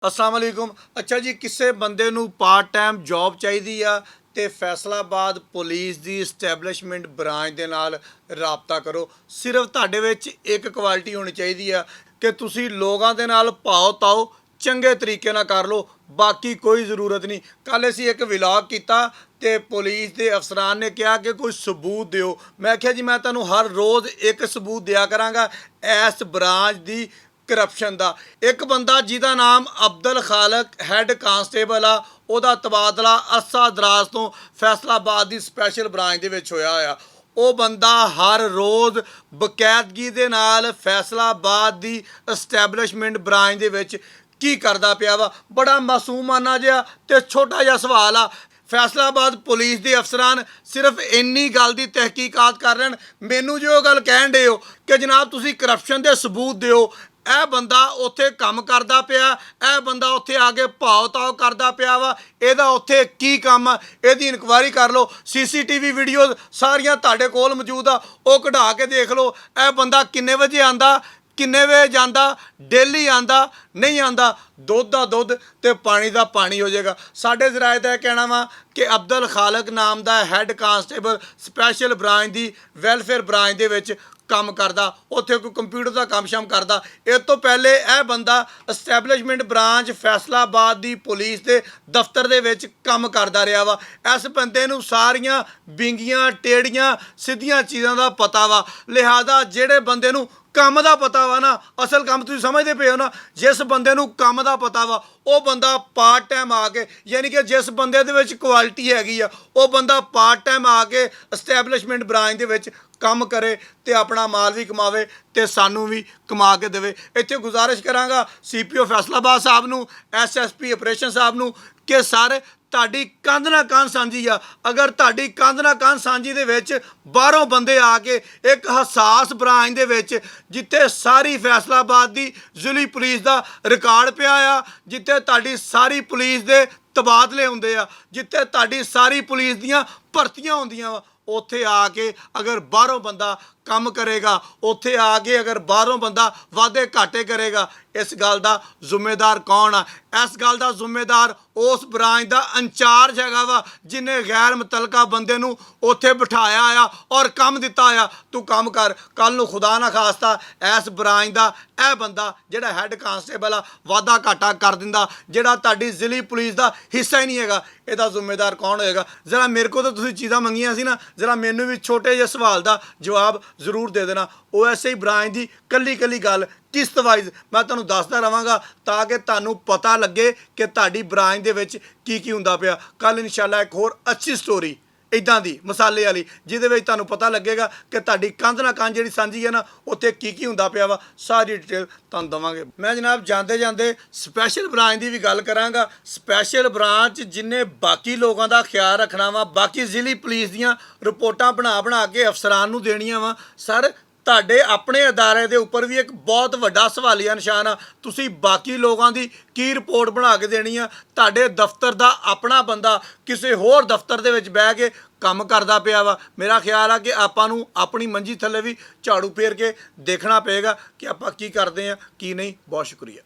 अस्सलाम वालेकुम। अच्छा जी, किसी बंदे नूं पार्ट टाइम जॉब चाहिदी आ ते फैसलाबाद पुलिस दी इस्टैबलिशमेंट ब्रांच दे नाल राबता करो। सिर्फ तुहाडे विच एक क्वालिटी होनी चाहिदी आ कि तुसीं लोगां दे नाल भाव ताओ चंगे तरीके नाल कर लो, बाकी कोई ज़रूरत नहीं। कल असीं एक व्लॉग कीता ते पुलिस दे अफसरान ने कहा कि कोई सबूत दिओ। मैं आख्या जी मैं तुहानूं हर रोज़ एक सबूत दिया करांगा इस ब्रांच दी करप्शन का। एक बंदा जिहदा नाम अब्दुल खालक हैड कांस्टेबल आ, ਉਹਦਾ ਤਬਾਦਲਾ ਅਰਸਾ ਦਰਾਜ਼ ਤੋਂ फैसलाबाद ਦੀ स्पैशल ब्रांच ਦੇ ਵਿੱਚ ਹੋਇਆ ਹੋਇਆ। ਉਹ ਬੰਦਾ ਹਰ ਰੋਜ਼ ਬਕਾਇਦਗੀ ਦੇ ਨਾਲ फैसलाबाद ਦੀ ਇਸਟੈਬਲਿਸ਼ਮੈਂਟ ਬ੍ਰਾਂਚ ਦੇ ਵਿੱਚ ਕੀ ਕਰਦਾ ਪਿਆ ਵਾ। ਬੜਾ ਮਾਸੂਮਾਨਾ ਜਿਹਾ ਤੇ ਛੋਟਾ ਜਿਹਾ ਸਵਾਲ ਆ। फैसलाबाद पुलिस के अफसरान सिर्फ इन्नी गल की तहकीकात कर रहे हैं। मैनू जो गल कह रहे हो कि जनाब तुसी करप्शन के सबूत दिओ, ਇਹ ਬੰਦਾ ਉੱਥੇ ਕੰਮ ਕਰਦਾ ਪਿਆ, ਇਹ ਬੰਦਾ ਉੱਥੇ ਆ ਕੇ ਭਾव ਤਾव ਕਰਦਾ ਪਿਆ ਵਾ, ਇਹਦਾ ਉੱਥੇ ਕੀ ਕੰਮ ਆ, ਇਹਦੀ ਇਨਕੁਆਇਰੀ ਕਰ ਲਓ। CCTV ਵੀਡੀਓਜ਼ ਸਾਰੀਆਂ ਤੁਹਾਡੇ ਕੋਲ ਮੌਜੂਦ ਆ, ਉਹ ਕਢਾ ਕੇ ਦੇਖ ਲਓ। ਇਹ ਬੰਦਾ ਕਿੰਨੇ ਵਜੇ ਆਂਦਾ, ਕਿੰਨੇ ਵੇ ਜਾਂਦਾ, डेली आंदा नहीं आंदा, दुध का दुध तो पानी का पानी हो जाएगा। साढ़े जराए का कहना वा कि अब्दुल खालक नाम का हैड कांस्टेबल स्पैशल ब्रांच की वैलफेयर ब्रांच दे विच काम करदा, उत्थे कोई कंप्यूटर का काम शाम करदा। इस तो पहले यह बंदा इस्टैबलिशमेंट ब्रांच फैसलाबाद की पुलिस के दफ्तर दे विच काम करदा रहा वा। इस बंदे नूं सारियां बिंगियां टेढ़ियां सीधियां चीज़ों का पता वा। लिहाजा जिहड़े बंदे नूं काम का पता वा ना, असल काम तुसीं समझते पे हो ना, जिस बंदे नूं काम का पता वा वो बंदा पार्ट टाइम आके, यानी कि जिस बंदे दे विच क्वालिटी हैगी आ, वो बंदा पार्ट टाइम आके इस्टैबलिशमेंट ब्रांच दे विच काम करे ते अपना माल भी कमावे ते सानू भी कमा के देवे। इत्थे गुजारिश करांगा CPO फैसलाबाद साहब नूं, SSP ऑपरेशन साहब नूं कि सर ਤੁਹਾਡੀ ਕੰਧ ਨਾਲ ਕੰਧ ਸਾਂਝੀ ਆ। ਅਗਰ ਤੁਹਾਡੀ ਕੰਧ ਨਾਲ ਕੰਧ ਸਾਂਝੀ ਦੇ ਵਿੱਚ ਬਾਹਰੋਂ ਬੰਦੇ ਆ ਕੇ ਇੱਕ ਹਸਾਸ ਬ੍ਰਾਂਚ ਦੇ ਵਿੱਚ ਜਿੱਥੇ ਸਾਰੀ ਫੈਸਲਾਬਾਦ ਦੀ ਜ਼ਿਲ੍ਹੀ ਪੁਲਿਸ ਦਾ ਰਿਕਾਰਡ ਪਿਆ ਆ, ਜਿੱਥੇ ਤੁਹਾਡੀ ਸਾਰੀ ਪੁਲਿਸ ਦੇ ਤਬਾਦਲੇ ਹੁੰਦੇ ਆ, ਜਿੱਥੇ ਤੁਹਾਡੀ ਸਾਰੀ ਪੁਲਿਸ ਦੀਆਂ ਭਰਤੀਆਂ ਹੁੰਦੀਆਂ ਵਾ, ਉੱਥੇ ਆ ਕੇ ਅਗਰ ਬਾਹਰੋਂ ਬੰਦਾ ਕੰਮ ਕਰੇਗਾ, ਉੱਥੇ ਆ ਕੇ ਅਗਰ ਬਾਹਰੋਂ ਬੰਦਾ ਵਾਧੇ ਘਾਟੇ ਕਰੇਗਾ, ਇਸ ਗੱਲ ਦਾ ਜ਼ਿੰਮੇਦਾਰ ਕੌਣ ਆ? ਇਸ ਗੱਲ ਦਾ ਜ਼ਿੰਮੇਦਾਰ ਉਸ ਬ੍ਰਾਂਚ ਦਾ ਇੰਚਾਰਜ ਹੈਗਾ ਵਾ, ਜਿਹਨੇ ਗੈਰ ਮੁਤਲਕਾ ਬੰਦੇ ਨੂੰ ਉੱਥੇ ਬਿਠਾਇਆ ਆ ਔਰ ਕੰਮ ਦਿੱਤਾ ਆ, ਤੂੰ ਕੰਮ ਕਰ। ਕੱਲ ਨੂੰ ਖੁਦਾ ਨਾ ਖਾਸਤਾ ਇਸ ਬ੍ਰਾਂਚ ਦਾ ਇਹ ਬੰਦਾ ਜਿਹੜਾ ਹੈਡ ਕਾਂਸਟੇਬਲ ਆ ਵਾਧਾ ਘਾਟਾ ਕਰ ਦਿੰਦਾ, ਜਿਹੜਾ ਤੁਹਾਡੀ ਜ਼ਿਲ੍ਹੀ ਪੁਲਿਸ ਦਾ ਹਿੱਸਾ ਹੀ ਨਹੀਂ ਹੈਗਾ, ਇਹਦਾ ਜ਼ਿੰਮੇਦਾਰ ਕੌਣ ਹੋਏਗਾ? ਜ਼ਰਾ ਮੇਰੇ ਕੋਲ ਤਾਂ ਤੁਸੀਂ ਚੀਜ਼ਾਂ ਮੰਗੀਆਂ ਸੀ ਨਾ, ਜ਼ਰਾ ਮੈਨੂੰ ਵੀ ਛੋਟੇ ਜਿਹੇ ਸਵਾਲ ਦਾ ਜਵਾਬ ਜ਼ਰੂਰ ਦੇ ਦੇਣਾ। OSI ਬ੍ਰਾਂਚ ਦੀ ਕੱਲੀ ਕੱਲੀ ਗੱਲ ਕਿਸ਼ਤ ਵਾਈਜ਼ ਮੈਂ ਤੁਹਾਨੂੰ ਦੱਸਦਾ ਰਹਾਂਗਾ ਤਾਂ ਕਿ ਤੁਹਾਨੂੰ ਪਤਾ ਲੱਗੇ ਕਿ ਤੁਹਾਡੀ ਬ੍ਰਾਂਚ ਦੇ ਵਿੱਚ ਕੀ ਕੀ ਹੁੰਦਾ ਪਿਆ। ਕੱਲ ਇਨਸ਼ਾਅੱਲਾ ਇੱਕ ਹੋਰ ਅੱਛੀ ਸਟੋਰੀ ਇੱਦਾਂ ਦੀ ਮਸਾਲੇ ਵਾਲੀ, ਜਿਹਦੇ ਵਿੱਚ ਤੁਹਾਨੂੰ ਪਤਾ ਲੱਗੇਗਾ ਕਿ ਤੁਹਾਡੀ ਕੰਧ ਨਾਲ ਕੰਧ ਜਿਹੜੀ ਸਾਂਝੀ ਹੈ ਨਾ, ਉੱਥੇ ਕੀ ਕੀ ਹੁੰਦਾ ਪਿਆ ਵਾ, ਸਾਰੀ ਡਿਟੇਲ ਤੁਹਾਨੂੰ ਦੇਵਾਂਗੇ। ਮੈਂ ਜਨਾਬ ਜਾਂਦੇ ਜਾਂਦੇ ਸਪੈਸ਼ਲ ਬ੍ਰਾਂਚ ਦੀ ਵੀ ਗੱਲ ਕਰਾਂਗਾ। ਸਪੈਸ਼ਲ ਬ੍ਰਾਂਚ ਜਿੰਨੇ ਬਾਕੀ ਲੋਕਾਂ ਦਾ ਖਿਆਲ ਰੱਖਣਾ ਵਾ, ਬਾਕੀ ਜ਼ਿਲ੍ਹੀ ਪੁਲਿਸ ਦੀਆਂ ਰਿਪੋਰਟਾਂ ਬਣਾ ਕੇ ਅਫਸਰਾਨ ਨੂੰ ਦੇਣੀਆਂ ਵਾ। ਸਰ ਤੁਹਾਡੇ ਆਪਣੇ ਅਦਾਰੇ ਦੇ ਉੱਪਰ ਵੀ ਇੱਕ ਬਹੁਤ ਵੱਡਾ ਸਵਾਲੀਆ ਨਿਸ਼ਾਨ ਆ। ਤੁਸੀਂ ਬਾਕੀ ਲੋਕਾਂ ਦੀ ਕੀ ਰਿਪੋਰਟ ਬਣਾ ਕੇ ਦੇਣੀ ਆ? ਤੁਹਾਡੇ ਦਫ਼ਤਰ ਦਾ ਆਪਣਾ ਬੰਦਾ ਕਿਸੇ ਹੋਰ ਦਫ਼ਤਰ ਦੇ ਵਿੱਚ ਬਹਿ ਕੇ ਕੰਮ ਕਰਦਾ ਪਿਆ ਵਾ। ਮੇਰਾ ਖਿਆਲ ਆ ਕਿ ਆਪਾਂ ਨੂੰ ਆਪਣੀ ਮੰਜੀ ਥੱਲੇ ਵੀ ਝਾੜੂ ਫੇਰ ਕੇ ਦੇਖਣਾ ਪਏਗਾ ਕਿ ਆਪਾਂ ਕੀ ਕਰਦੇ ਆ ਕੀ ਨਹੀਂ। ਬਹੁਤ ਸ਼ੁਕਰੀਆ।